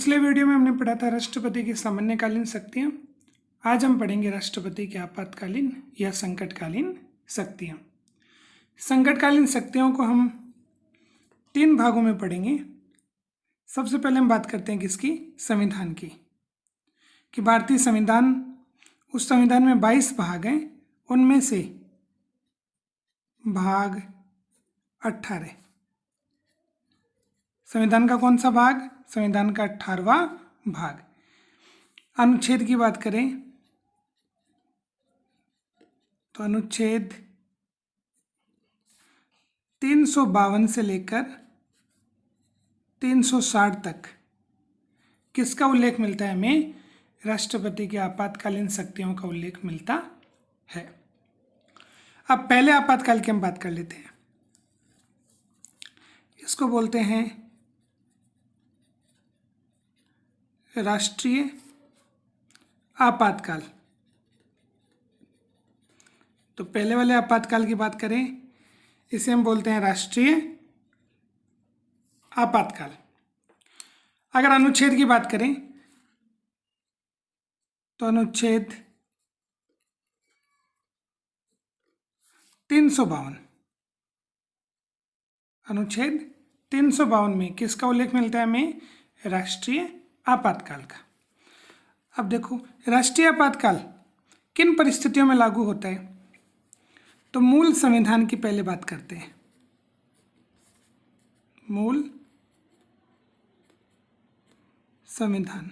पिछले वीडियो में हमने पढ़ा था राष्ट्रपति की सामान्यकालीन शक्तियाँ। आज हम पढ़ेंगे राष्ट्रपति की आपातकालीन या संकटकालीन शक्तियाँ। संकटकालीन शक्तियों को हम 3 भागों में पढ़ेंगे। सबसे पहले हम बात करते हैं किसकी, संविधान की, कि भारतीय संविधान, उस संविधान में 22 भाग हैं, उनमें से भाग 18। संविधान का कौन सा भाग? संविधान का 18वां भाग। अनुच्छेद की बात करें तो अनुच्छेद 352 से लेकर 360 तक किसका उल्लेख मिलता है? हमें राष्ट्रपति की आपातकालीन शक्तियों का उल्लेख मिलता है। अब पहले आपातकाल की हम बात कर लेते हैं। इसको बोलते हैं राष्ट्रीय आपातकाल। तो पहले वाले आपातकाल की बात करें, इसे हम बोलते हैं राष्ट्रीय आपातकाल। अगर अनुच्छेद की बात करें तो अनुच्छेद 352, अनुच्छेद 352 में किसका उल्लेख मिलता है? हमें राष्ट्रीय आपातकाल का। अब देखो, राष्ट्रीय आपातकाल किन परिस्थितियों में लागू होता है? तो मूल संविधान की पहले बात करते हैं। मूल संविधान,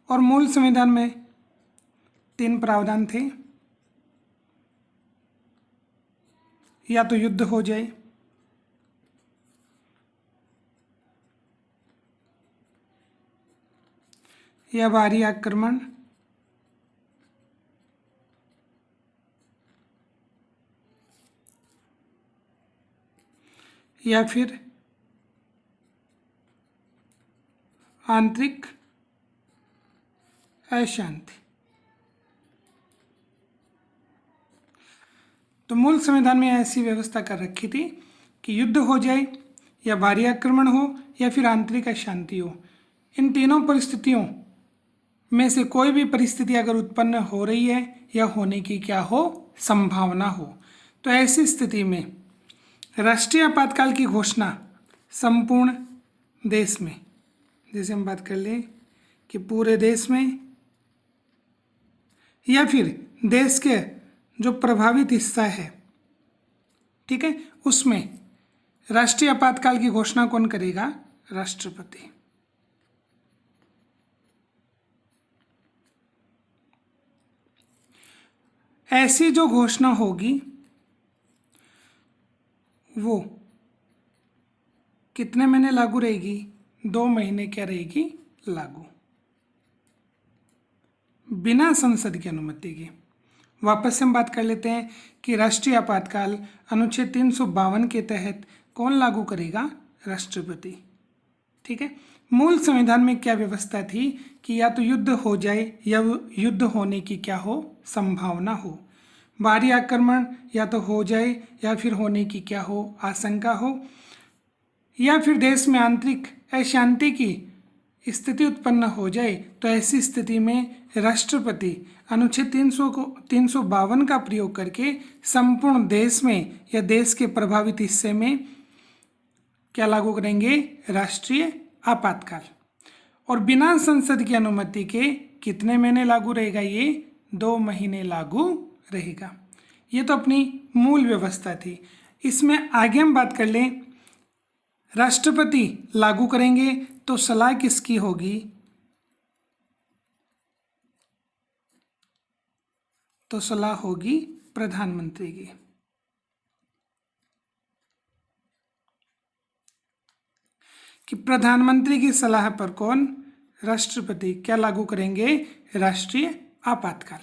और मूल संविधान में 3 प्रावधान थे। या तो युद्ध हो जाए, या बाहरी आक्रमण, या फिर आंतरिक अशांति। तो मूल संविधान में ऐसी व्यवस्था कर रखी थी कि युद्ध हो जाए, या बाहरी आक्रमण हो, या फिर आंतरिक अशांति हो। इन तीनों परिस्थितियों में से कोई भी परिस्थिति अगर उत्पन्न हो रही है या होने की क्या हो, संभावना हो, तो ऐसी स्थिति में राष्ट्रीय आपातकाल की घोषणा संपूर्ण देश में, जैसे हम बात कर लें कि पूरे देश में, या फिर देश के जो प्रभावित हिस्सा है, ठीक है, उसमें राष्ट्रीय आपातकाल की घोषणा कौन करेगा? राष्ट्रपति। ऐसी जो घोषणा होगी वो कितने महीने लागू रहेगी? 2 महीने क्या रहेगी? लागू, बिना संसद की अनुमति के। वापस से हम बात कर लेते हैं कि राष्ट्रीय आपातकाल अनुच्छेद 352 के तहत कौन लागू करेगा? राष्ट्रपति। ठीक है। मूल संविधान में क्या व्यवस्था थी कि या तो युद्ध हो जाए, या युद्ध होने की क्या हो, संभावना हो। बाहरी आक्रमण या तो हो जाए, या फिर होने की क्या हो, आशंका हो, या फिर देश में आंतरिक अशांति की स्थिति उत्पन्न हो जाए। तो ऐसी स्थिति में राष्ट्रपति अनुच्छेद 352 का प्रयोग करके संपूर्ण देश में या देश के प्रभावित हिस्से में क्या लागू करेंगे? राष्ट्रीय आपातकाल। और बिना संसद की अनुमति के कितने महीने लागू रहेगा? ये 2 महीने लागू रहेगा। ये तो अपनी मूल व्यवस्था थी। इसमें आगे हम बात कर लें, राष्ट्रपति लागू करेंगे तो सलाह किसकी होगी? तो सलाह होगी प्रधानमंत्री की। कि प्रधानमंत्री की सलाह पर कौन? राष्ट्रपति क्या लागू करेंगे? राष्ट्रीय आपातकाल।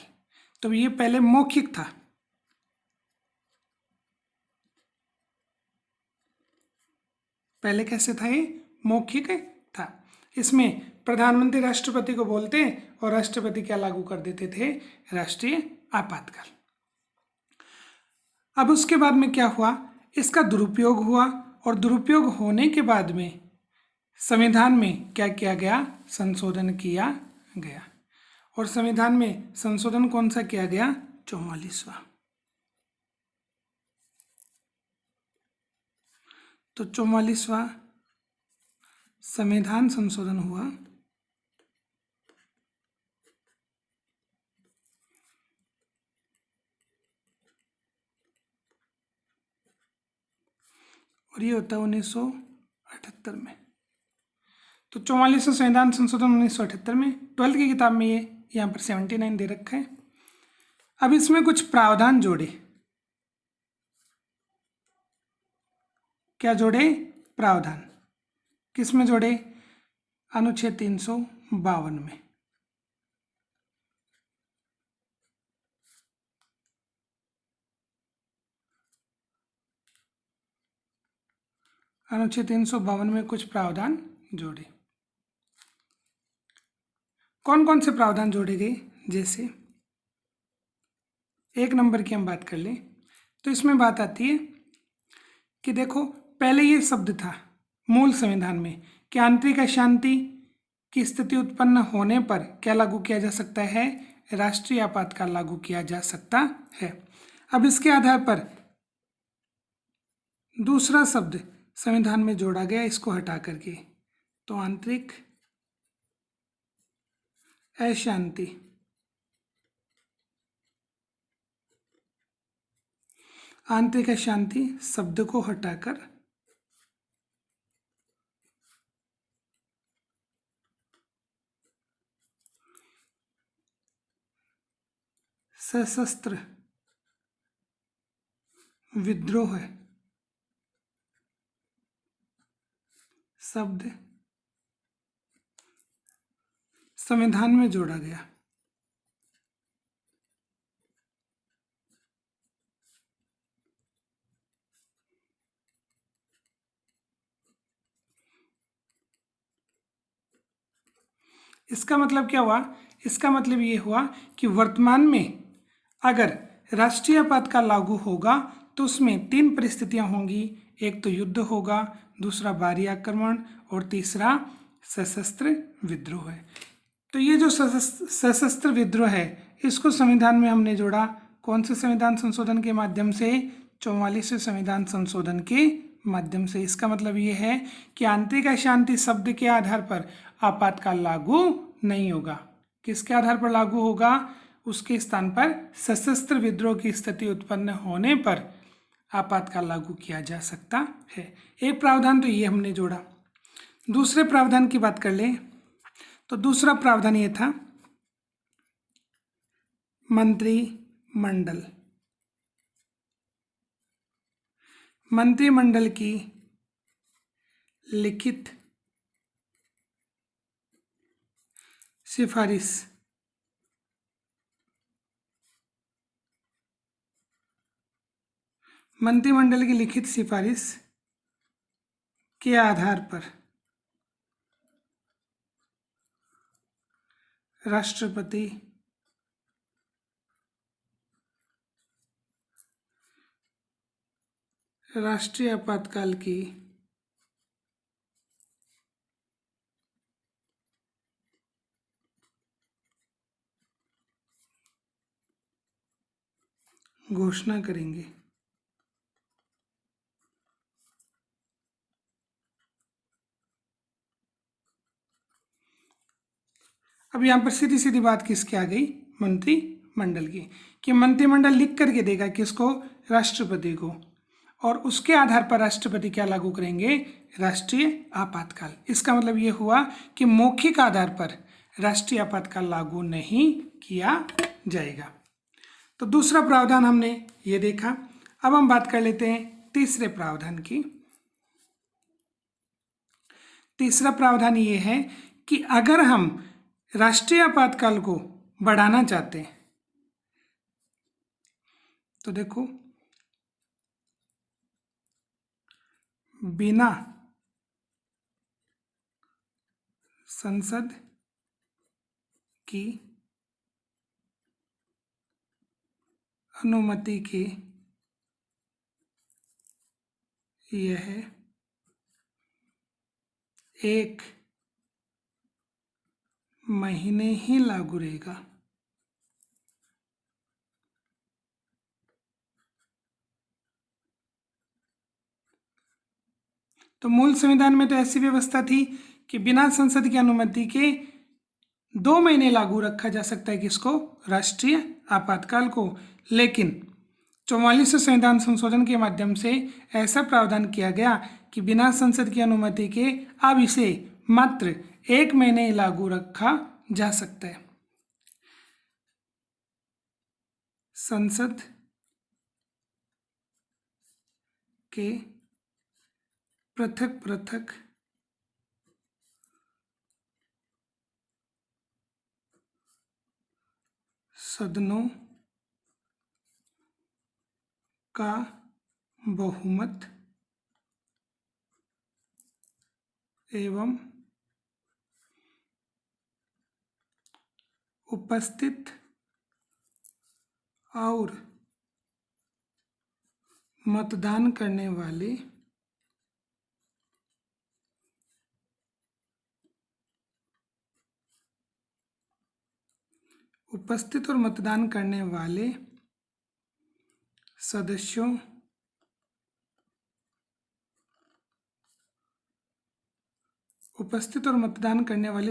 तो ये पहले मौखिक था, पहले कैसे था? ये मौखिक था। इसमें प्रधानमंत्री राष्ट्रपति को बोलते और राष्ट्रपति क्या लागू कर देते थे? राष्ट्रीय आपातकाल। अब उसके बाद में क्या हुआ? इसका दुरुपयोग हुआ और दुरुपयोग होने के बाद में संविधान में क्या किया गया, संशोधन किया गया। और संविधान में संशोधन कौन सा किया गया, 44वां। तो 44वां संविधान संशोधन हुआ। और ये होता है 1978 में। तो 44वां संविधान संशोधन 1978 में। 12th की किताब में ये यहाँ पर 79 दे रखा है। अब इसमें कुछ प्रावधान जोड़े। क्या जोड़े, प्रावधान। किस में जोड़े, अनुच्छेद 352 में। अनुच्छेद 352 में कुछ प्रावधान जोड़े। कौन कौन से प्रावधान जोड़े गए, जैसे 1 नंबर की हम बात कर लें तो इसमें बात आती है कि देखो, पहले ये शब्द था मूल संविधान में कि आंतरिक अशांति की स्थिति उत्पन्न होने पर क्या लागू किया जा सकता है, राष्ट्रीय आपातकाल लागू किया जा सकता है। अब इसके आधार पर दूसरा शब्द संविधान में जोड़ा गया, इसको हटा करके, तो आंतरिक अशांति। आंतरिक अशांति शब्द को हटाकर सशस्त्र विद्रोह शब्द संविधान में जोड़ा गया। इसका मतलब क्या हुआ, इसका मतलब ये हुआ कि वर्तमान में अगर राष्ट्रीय आपातकाल लागू होगा तो उसमें 3 परिस्थितियां होंगी। एक तो युद्ध होगा, दूसरा बाहरी आक्रमण और तीसरा सशस्त्र विद्रोह है। तो ये जो सशस्त्र विद्रोह है इसको संविधान में हमने जोड़ा। कौन से संविधान संशोधन के माध्यम से, 44वें संविधान संशोधन के माध्यम से। इसका मतलब ये है कि आंतरिक अशांति शब्द के आधार पर आपातकाल लागू नहीं होगा। किसके आधार पर लागू होगा, उसके स्थान पर सशस्त्र विद्रोह की स्थिति उत्पन्न होने पर आपातकाल लागू किया जा सकता है। एक प्रावधान तो ये हमने जोड़ा। दूसरे प्रावधान की बात कर लें तो दूसरा प्रावधान ये था मंत्रिमंडल। मंत्रिमंडल की लिखित सिफारिश मंत्रिमंडल की लिखित सिफारिश के आधार पर राष्ट्रपति राष्ट्रीय आपातकाल की घोषणा करेंगे। अब यहाँ पर सीधी सीधी बात किसकी आ गई, मंत्रिमंडल की, कि मंत्रिमंडल लिख करके देगा किसको, राष्ट्रपति को, और उसके आधार पर राष्ट्रपति क्या लागू करेंगे, राष्ट्रीय आपातकाल। इसका मतलब ये हुआ कि मौखिक आधार पर राष्ट्रीय आपातकाल लागू नहीं किया जाएगा। तो दूसरा प्रावधान हमने ये देखा। अब हम बात कर लेते हैं तीसरे प्रावधान की। तीसरा प्रावधान ये है कि अगर हम राष्ट्रीय आपातकाल को बढ़ाना चाहते हैं तो देखो, बिना संसद की अनुमति के यह 1 महीने ही लागू रहेगा। तो मूल संविधान में तो ऐसी व्यवस्था थी कि बिना संसद की अनुमति के 2 महीने लागू रखा जा सकता है किसको, राष्ट्रीय आपातकाल को। लेकिन 44वें संविधान संशोधन के माध्यम से ऐसा प्रावधान किया गया कि बिना संसद की अनुमति के अब इसे मात्र 1 महीने ही लागू रखा जा सकता है। संसद के पृथक पृथक सदनों का बहुमत एवं उपस्थित और मतदान करने वाले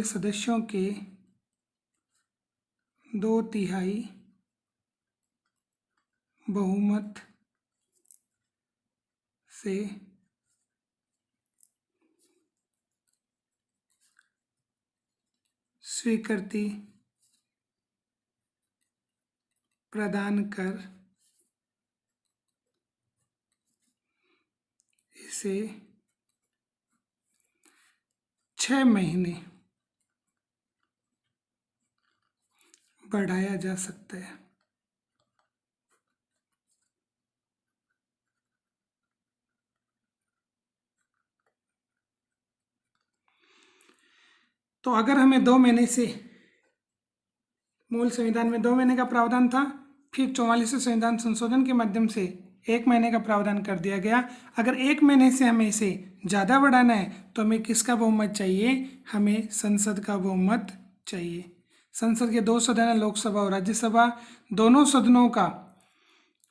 सदस्यों के 2/3 बहुमत से स्वीकृति प्रदान कर इसे 6 महीने बढ़ाया जा सकता है। तो अगर हमें 2 महीने से, मूल संविधान में 2 महीने का प्रावधान था, फिर 44वें संविधान संशोधन के माध्यम से 1 महीने का प्रावधान कर दिया गया। अगर 1 महीने से हमें इसे ज़्यादा बढ़ाना है तो हमें किसका बहुमत चाहिए, हमें संसद का बहुमत चाहिए। संसद के 2 सदन है, लोकसभा और राज्यसभा, दोनों सदनों का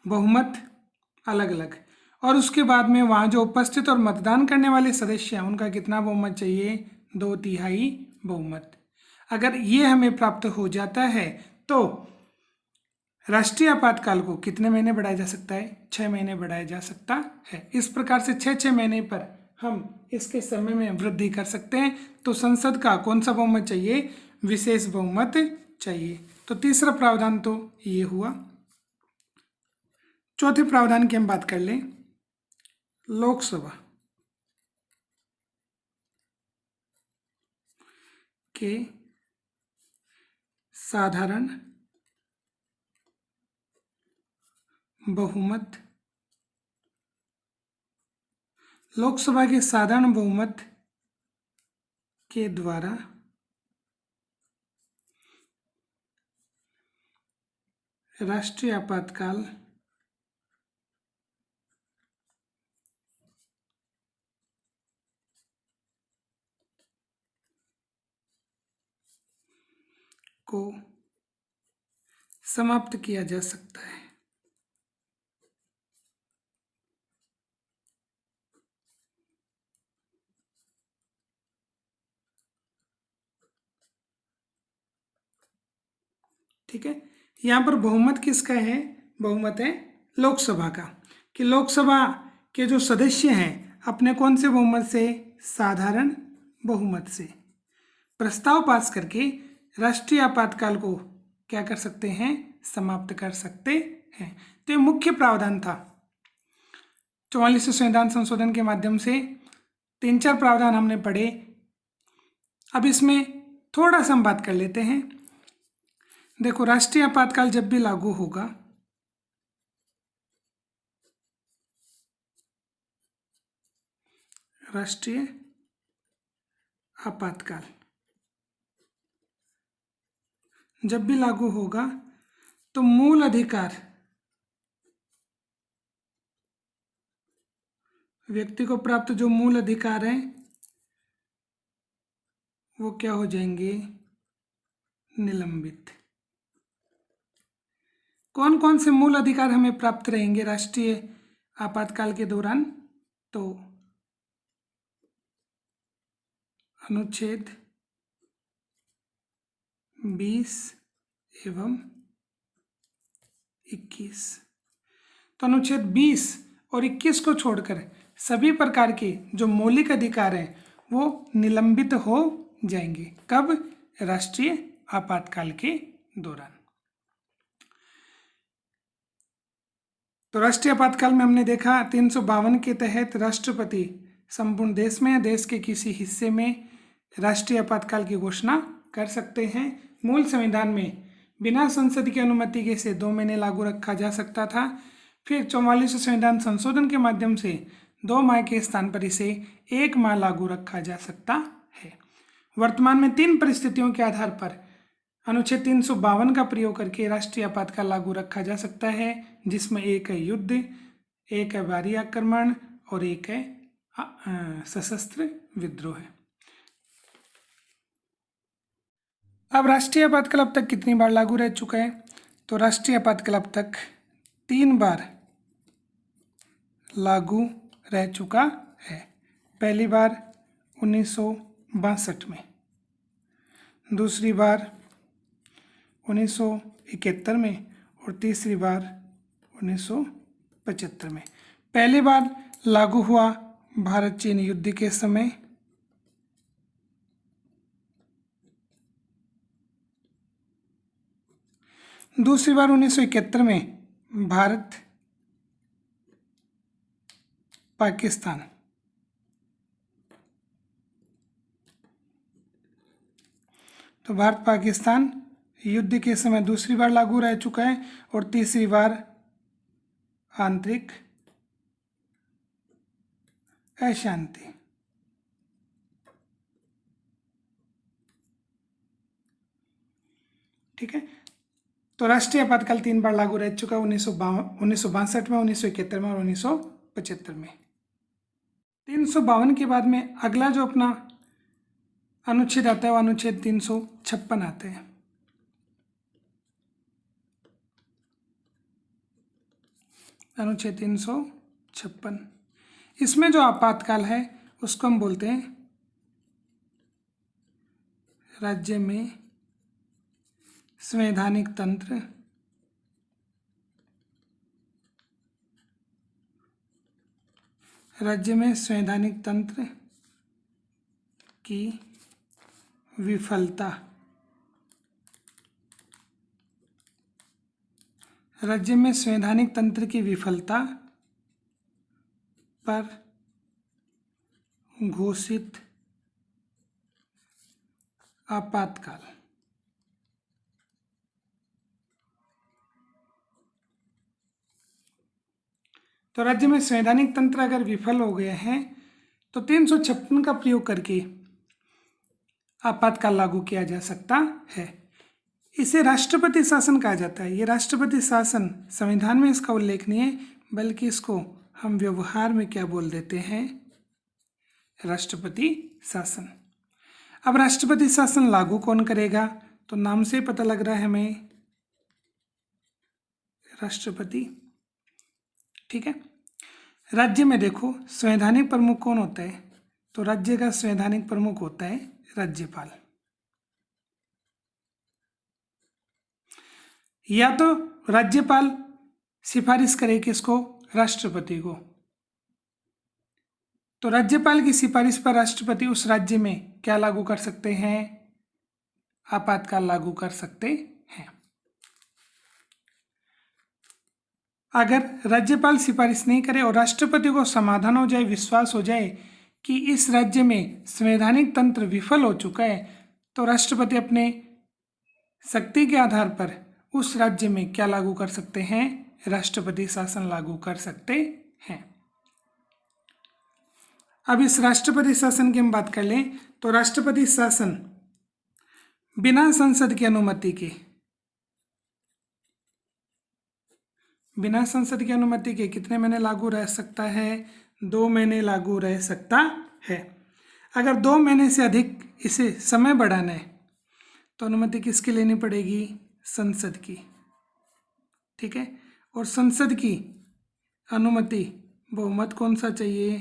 बहुमत अलग अलग, और उसके बाद में वहाँ जो उपस्थित और मतदान करने वाले सदस्य हैं उनका कितना बहुमत चाहिए, 2/3 बहुमत। अगर ये हमें प्राप्त हो जाता है तो राष्ट्रीय आपातकाल को कितने महीने बढ़ाया जा सकता है, 6 महीने बढ़ाया जा सकता है। इस प्रकार से 6 महीने पर हम इसके समय में वृद्धि कर सकते हैं। तो संसद का कौन सा बहुमत चाहिए, विशेष बहुमत चाहिए। तो तीसरा प्रावधान तो ये हुआ। चौथे प्रावधान की हम बात कर लें, लोकसभा के साधारण बहुमत, लोकसभा के साधारण बहुमत के द्वारा राष्ट्रीय आपातकाल को समाप्त किया जा सकता है। ठीक है, यहाँ पर बहुमत किसका है, बहुमत है लोकसभा का, कि लोकसभा के जो सदस्य हैं अपने कौन से बहुमत से, साधारण बहुमत से प्रस्ताव पास करके राष्ट्रीय आपातकाल को क्या कर सकते हैं, समाप्त कर सकते हैं। तो ये मुख्य प्रावधान था 44वें संविधान संशोधन के माध्यम से। 3-4 प्रावधान हमने पढ़े। अब इसमें थोड़ा सा हम बात कर लेते हैं। देखो, राष्ट्रीय आपातकाल जब भी लागू होगा, राष्ट्रीय आपातकाल जब भी लागू होगा तो मूल अधिकार, व्यक्ति को प्राप्त जो मूल अधिकार है वो क्या हो जाएंगे, निलंबित। कौन कौन से मूल अधिकार हमें प्राप्त रहेंगे राष्ट्रीय आपातकाल के दौरान? तो अनुच्छेद 20 एवं 21। तो अनुच्छेद 20 और 21 को छोड़कर सभी प्रकार के जो मौलिक अधिकार हैं वो निलंबित हो जाएंगे। कब? राष्ट्रीय आपातकाल के दौरान। तो राष्ट्रीय आपातकाल में हमने देखा 352 के तहत राष्ट्रपति संपूर्ण देश में या देश के किसी हिस्से में राष्ट्रीय आपातकाल की घोषणा कर सकते हैं। मूल संविधान में बिना संसद की अनुमति के इसे 2 महीने लागू रखा जा सकता था। फिर 44वें संविधान संशोधन के माध्यम से 2 माह के स्थान पर इसे 1 माह लागू रखा जा सकता है। वर्तमान में 3 परिस्थितियों के आधार पर अनुच्छेद 352 का प्रयोग करके राष्ट्रीय आपातकाल लागू रखा जा सकता है, जिसमें एक है युद्ध, एक है बाहरी आक्रमण और एक है सशस्त्र विद्रोह। अब राष्ट्रीय आपातकाल अब तक कितनी बार लागू रह चुका है? तो राष्ट्रीय आपातकाल अब तक 3 बार लागू रह चुका है। पहली बार 1962 में, दूसरी बार 1971 में और तीसरी बार 1975 में। पहली बार लागू हुआ भारत चीन युद्ध के समय, दूसरी बार 1971 में भारत पाकिस्तान, तो भारत पाकिस्तान युद्ध के समय दूसरी बार लागू रह चुका है। और तीसरी बार आंतरिक अशांति। ठीक है, तो राष्ट्रीय आपातकाल 3 बार लागू रह चुका है, 1962 में, 1971 में और 1975 में। 352 के बाद में अगला जो अपना अनुच्छेद आता है वो अनुच्छेद 356 आता है। अनुच्छेद 356, इसमें जो आपातकाल है उसको हम बोलते हैं राज्य में संवैधानिक तंत्र की विफलता। राज्य में संवैधानिक तंत्र की विफलता पर घोषित आपातकाल। तो राज्य में संवैधानिक तंत्र अगर विफल हो गए हैं तो 356 का प्रयोग करके आपातकाल लागू किया जा सकता है। इसे राष्ट्रपति शासन कहा जाता है। ये राष्ट्रपति शासन संविधान में इसका उल्लेख नहीं है, बल्कि इसको हम व्यवहार में क्या बोल देते हैं, राष्ट्रपति शासन। अब राष्ट्रपति शासन लागू कौन करेगा? तो नाम से पता लग रहा है हमें, राष्ट्रपति। ठीक है, राज्य में देखो संवैधानिक प्रमुख कौन होता है? तो राज्य का संवैधानिक प्रमुख होता है राज्यपाल। या तो राज्यपाल सिफारिश करे किसको? राष्ट्रपति को। तो राज्यपाल की सिफारिश पर राष्ट्रपति उस राज्य में क्या लागू कर सकते हैं? आपातकाल लागू कर सकते हैं। अगर राज्यपाल सिफारिश नहीं करे और राष्ट्रपति को समाधान हो जाए, विश्वास हो जाए कि इस राज्य में संवैधानिक तंत्र विफल हो चुका है, तो राष्ट्रपति अपने शक्ति के आधार पर उस राज्य में क्या लागू कर सकते हैं? राष्ट्रपति शासन लागू कर सकते हैं। अब इस राष्ट्रपति शासन की हम बात कर लें तो राष्ट्रपति शासन बिना संसद की अनुमति के कितने महीने लागू रह सकता है? 2 महीने लागू रह सकता है। अगर 2 महीने से अधिक इसे समय बढ़ाना है तो अनुमति किसकी लेनी पड़ेगी? संसद की। ठीक है, और संसद की अनुमति बहुमत कौन सा चाहिए?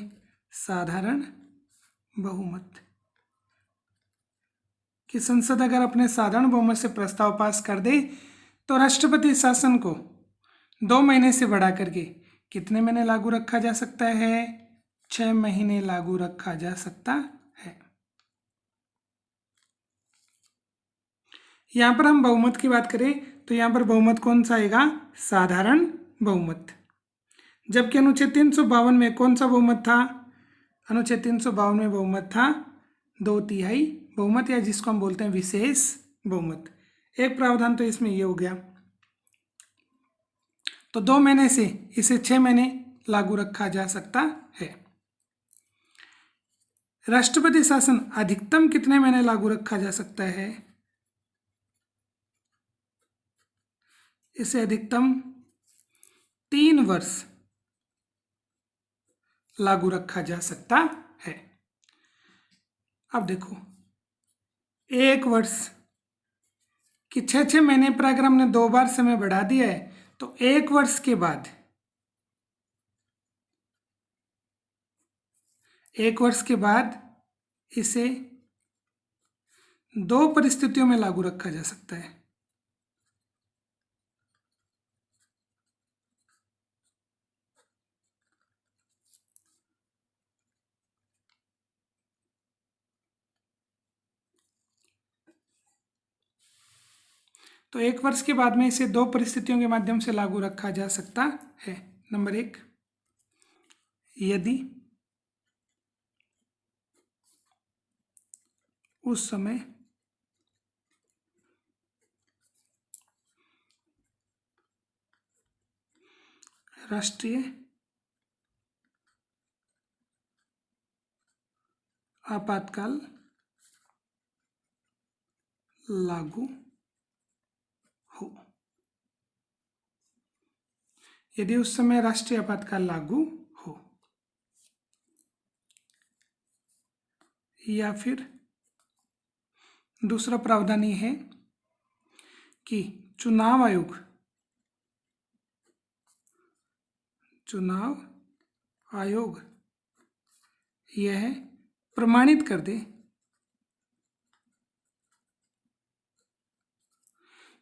साधारण बहुमत। कि संसद अगर अपने साधारण बहुमत से प्रस्ताव पास कर दे तो राष्ट्रपति शासन को 2 महीने से बढ़ा करके कितने महीने लागू रखा जा सकता है? 6 महीने लागू रखा जा सकता है। यहाँ पर हम बहुमत की बात करें तो यहाँ पर बहुमत कौन सा आएगा? साधारण बहुमत। जबकि अनुच्छेद 352 में कौन सा बहुमत था? अनुच्छेद 352 में बहुमत था 2/3 बहुमत, या जिसको हम बोलते हैं विशेष बहुमत। एक प्रावधान तो इसमें ये हो गया। तो 2 महीने से इसे 6 महीने लागू रखा जा सकता है। राष्ट्रपति शासन अधिकतम कितने महीने लागू रखा जा सकता है? इसे अधिकतम 3 वर्ष लागू रखा जा सकता है। अब देखो, 1 वर्ष कि 6 महीने पर अगर हमने 2 बार समय बढ़ा दिया है तो 1 वर्ष के बाद 1 वर्ष के बाद इसे 2 परिस्थितियों में लागू रखा जा सकता है। तो 1 वर्ष के बाद में इसे 2 परिस्थितियों के माध्यम से लागू रखा जा सकता है। नंबर 1, यदि उस समय राष्ट्रीय आपातकाल लागू हो। यदि उस समय राष्ट्रीय आपातकाल लागू हो, या फिर दूसरा प्रावधान ये है कि चुनाव आयोग यह प्रमाणित कर दे,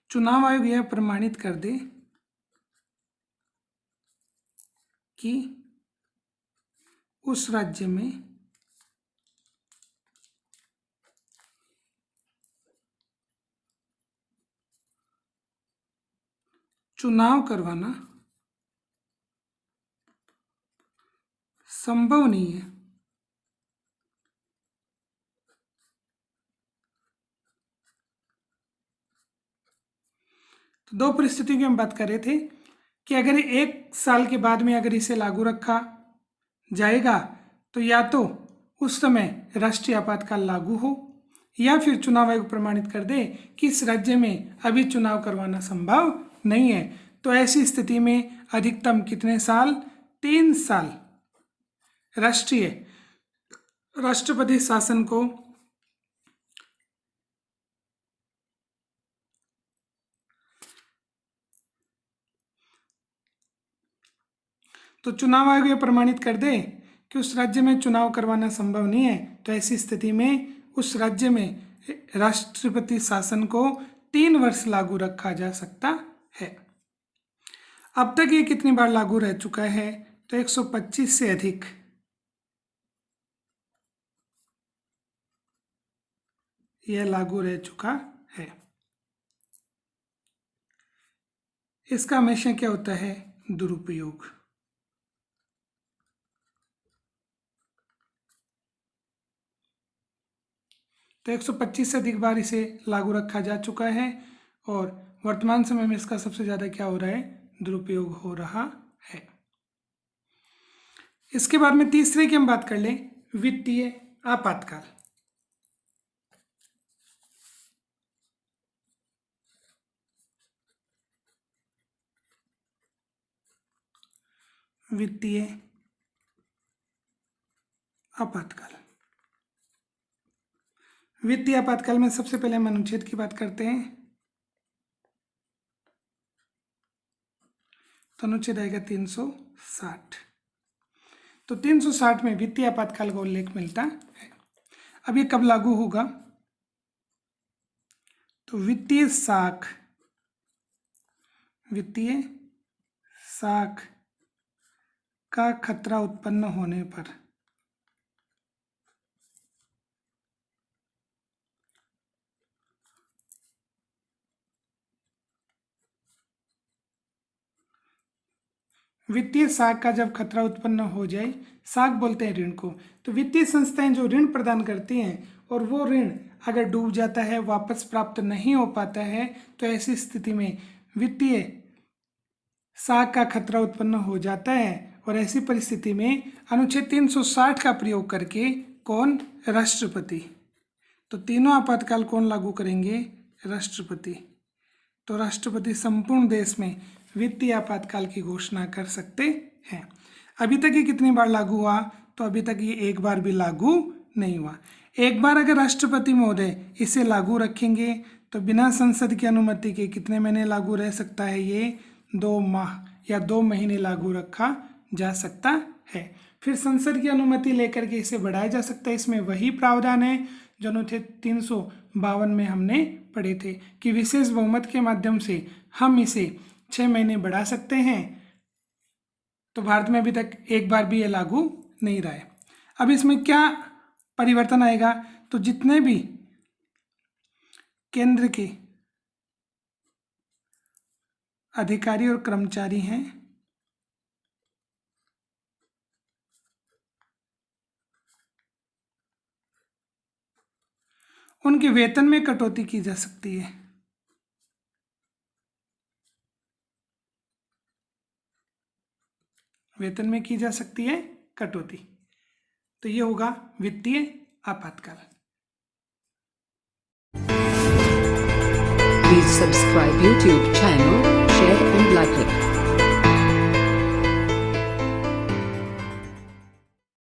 चुनाव आयोग यह प्रमाणित कर दे कि उस राज्य में चुनाव करवाना संभव नहीं है। तो 2 परिस्थितियों की हम बात कर रहे थे कि अगर 1 साल के बाद में अगर इसे लागू रखा जाएगा तो या तो उस समय राष्ट्रीय आपातकाल लागू हो, या फिर चुनाव आयोग प्रमाणित कर दे कि इस राज्य में अभी चुनाव करवाना संभव नहीं है। तो ऐसी स्थिति में अधिकतम कितने साल? 3 साल राष्ट्रपति शासन को तो चुनाव आयोग यह प्रमाणित कर दे कि उस राज्य में चुनाव करवाना संभव नहीं है, तो ऐसी स्थिति में उस राज्य में राष्ट्रपति शासन को 3 वर्ष लागू रखा जा सकता है। अब तक ये कितनी बार लागू रह चुका है? तो 125 से अधिक यह लागू रह चुका है। इसका हमेशा क्या होता है? दुरुपयोग। तो 125 से अधिक बार इसे लागू रखा जा चुका है और वर्तमान समय में इसका सबसे ज़्यादा क्या हो रहा है? दुरुपयोग हो रहा है। इसके बाद में तीसरे की हम बात कर लें, वित्तीय आपातकाल। वित्तीय आपातकाल वित्तीय आपातकाल में सबसे पहले हम अनुच्छेद की बात करते हैं। तो अनुच्छेद आएगा 360। तो 360 में वित्तीय आपातकाल का उल्लेख मिलता है। अब ये कब लागू होगा? तो वित्तीय साख का खतरा उत्पन्न होने पर। वित्तीय साख का जब खतरा उत्पन्न हो जाए, साख बोलते हैं ऋण को, तो वित्तीय संस्थाएं जो ऋण प्रदान करती हैं और वो ऋण अगर डूब जाता है, वापस प्राप्त नहीं हो पाता है, तो ऐसी स्थिति में वित्तीय साख का खतरा उत्पन्न हो जाता है। और ऐसी परिस्थिति में अनुच्छेद 360 का प्रयोग करके कौन? राष्ट्रपति। तो तीनों आपातकाल कौन लागू करेंगे? राष्ट्रपति। तो राष्ट्रपति संपूर्ण देश में वित्तीय आपातकाल की घोषणा कर सकते हैं। अभी तक ये कितनी बार लागू हुआ? तो अभी तक ये एक बार भी लागू नहीं हुआ। एक बार अगर राष्ट्रपति महोदय इसे लागू रखेंगे तो बिना संसद की अनुमति के कितने महीने लागू रह सकता है? ये 2 माह या 2 महीने लागू रखा जा सकता है। फिर संसद की अनुमति लेकर के इसे बढ़ाया जा सकता है। इसमें वही प्रावधान है जो अनुच्छेद 352 में हमने पढ़े थे कि विशेष बहुमत के माध्यम से हम इसे 6 महीने बढ़ा सकते हैं। तो भारत में अभी तक एक बार भी ये लागू नहीं रहा है। अब इसमें क्या परिवर्तन आएगा? तो जितने भी केंद्र के अधिकारी और कर्मचारी हैं, उनके वेतन में कटौती की जा सकती है। वेतन में की जा सकती है कटौती। तो ये होगा वित्तीय आपातकाल। Please subscribe YouTube channel, share and like it.